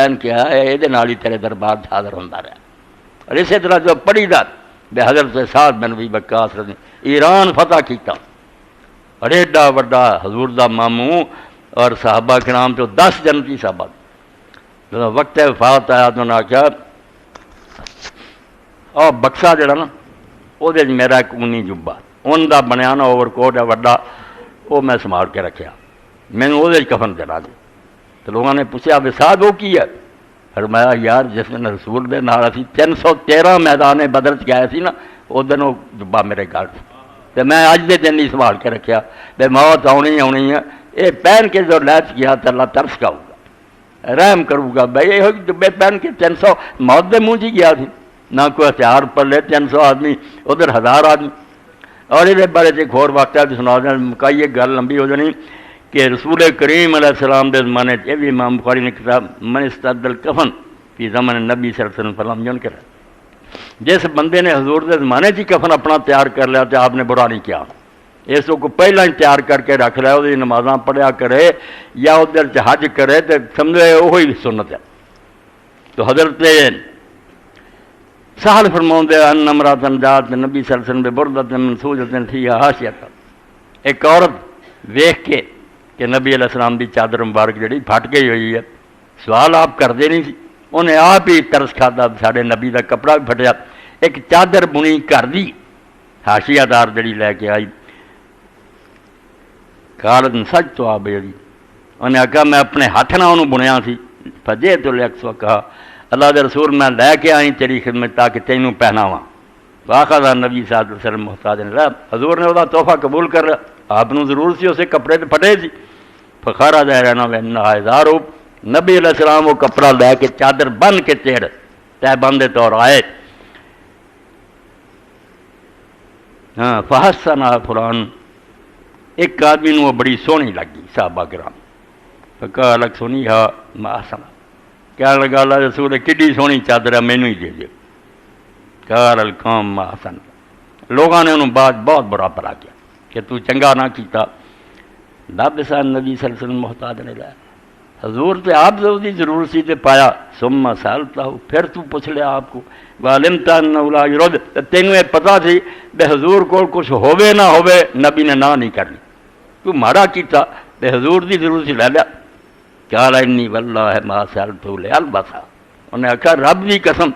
پہن کے آیا یہ ہی تیرے دربار حاضر ہوتا رہا۔ اور اسی طرح جو پڑھی دا بے حضرت سعد بن ابی وقاص نے ایران فتح کیتا اور ایڈا وڈا حضور دا ماموں اور صحابہ کرام تو 10 جنتی صحابہ جب وقت وفات آیا تو انہوں نے آخیا اور بکسا جڑا نا وہ میرا ایک اونی جبا ان کا بنیا نا اوور کوٹ ہے وڈا وہ میں سنبھال کے رکھیا میں وہ کفن چڑھا دی تو لوگوں نے پوچھا وساد وہ کی ہے فرمایا یار جس دن رسول دے نال اسی 313 میدان بدر چ گئے سی نا اس دن وہ جبا میرے گھر تو میں اج دے دن ہی سنبھال کے رکھیا بے موت آنی ہے یہ پہن کے جو لے گیا تو اللہ ترس کھاؤ گا رحم کروں گا بھائی یہ جبے پہن کے 300 موت دے منہ ہی گیا تھی نہ کوئی ہتھیار پلے 300 آدمی ادھر 1000 آدمی۔ اور یہ بارے ایک اور واقعہ بھی سنا دیں مکائیے گل لمبی ہو جانی کہ رسول کریم علیہ السلام دے زمانے یہ بھی امام بخاری نے کتاب من استعد الکفن فی زمن نبی صلی اللہ علیہ وسلم فلم جن کرا جس بندے نے حضور دے زمانے کی کفن اپنا تیار کر لیا تو آپ نے برا نہیں کیا اس کو پہلا ہی تیار کر کے رکھ لیا وہ نمازاں پڑھیا کرے یا ادھر حج کرے تو سمجھے وہی سنت ہے۔ تو حضرت سہل فرماؤں دے ان امراتن جات نبی صلی اللہ علیہ وسلم بے بردت منسوجتن فیہا حاشیۃ ایک عورت ویکھ کے کہ نبی علیہ السلام دی چادر مبارک جڑی پھٹ گئی ہوئی ہے سوال آپ کردے نہیں سی انہیں آپ ہی ترس کھادا ساڈے نبی دا کپڑا بھی پھٹیا ایک چادر بنی گھر دی حاشیہ دار جڑی لے کے آئی قالت سچ تو آپ جی انہیں آخیا میں اپنے ہاتھ نہ انہوں بنیا سی فجے تو لیکس کہا اللہ دے رسول میں لے کے آئی تیری خدمت تاکہ تینوں پہناواں واخذ نبی صلی اللہ علیہ وسلم محتاج نے حضور نے وہ تحفہ قبول کر رہا آپ نے ضرور سی اسے کپڑے تو پھٹے سی فخارا دے رہنا وینا ہزار نبی علیہ السلام وہ کپڑا لے کے چادر بن کے تیڑ تہ بندے طور آئے ہاں فحسنا فلان ایک آدمی وہ بڑی سونی لگی صحابہ کرام فکا الگ سونی ہا محسن کیا لگا اللہ رسول کڈی سونی چادر ہے مینوں ہی دے دے کار القوم محسن لوگوں نے انہوں بعد بہت برا پڑا کیا کہ تو چنگا نہ کیتا لابسا نبی صلی اللہ علیہ وسلم محتاج نے لایا حضور تے آپ سے ضرور سی تے پایا ثم سالتا ہو پھر تو پوچھ لیا آپ کو وعلمتا انہ لا یرد تینوں یہ پتہ تھی بے حضور کو کچھ ہوئے نہ ہوئے نبی نے نہ نہیں کرنی تو مارا کیتا بے حضور دی ضرور سی لے لیا قال انی واللہ ما سالتو لالبسا انہیں آخا رب دی قسم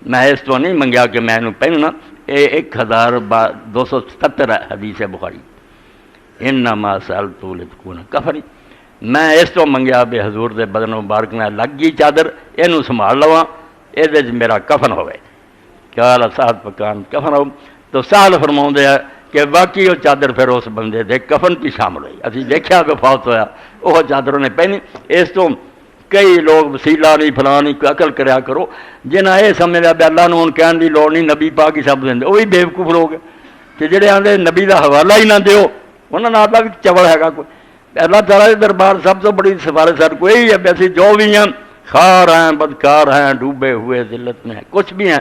میں اس تو نہیں منگیا کہ میں انہوں پہننا 1277 حدیث بخاری انما سالتو لتکون کفری میں اس تو منگیا بے حضور دے بدن مبارک میں لگ گئی چادر یہ سنبھال لواں یہ میرا کفن ہوئے قال سعد فکان کفن ہو تو سہل فرماؤں دے کہ باقی وہ چادر پھر اس بندے دے کفن بھی شامل ہوئی ابھی دیکھا کہ فوت ہویا وہ چادروں نے پہنی اس تو کئی لوگ وسیلہ نہیں فلاں نہیں عقل کریا کرو جنہیں یہ سمجھا بھی اللہ نے کہنے کی لوڑ نہیں نبی پاک ہی سب دیں وہی بےوقوف لوگ کہ جڑے آدھے نبی کا حوالہ ہی نہ دیو انہوں نے آتا بھی چبڑ ہے کوئی اللہ تعالیٰ کے دربار سب سے بڑی سفارش سر کوئی ہے ویسے جو بھی ہیں خار ہیں بدکار ہیں ڈوبے ہوئے ذلت میں ہیں کچھ بھی ہیں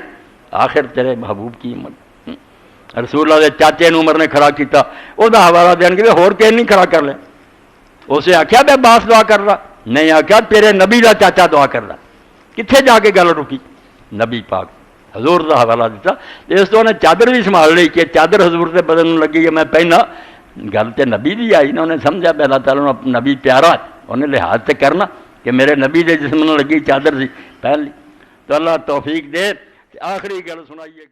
آخر تیرے محبوب کی ہمت رسول اللہ کے چاچے نے عمر نے کھڑا کیتا وہ حوالہ دین کے ہور کہ نہیں کھڑا کر لیں اسے آخیا بے باس دعا کر رہا نہیں آخیا تیرے نبی کا چاچا دعا کر رہا کتنے جا کے گل رکی نبی پاک حضور کا حوالہ دیتا اس تو انہیں چادر بھی سنبھال لی کہ چادر حضور کے بدن میں لگی ہے میں پہنا گل تو نبی دی آئی نا انہیں سمجھا پہ اللہ تعالیٰ نے نبی پیارا انہیں لحاظ سے کرنا کہ میرے نبی دے جسم میں لگی چادر سی پہن لی تو اللہ توفیق دے آخری گل سنائیے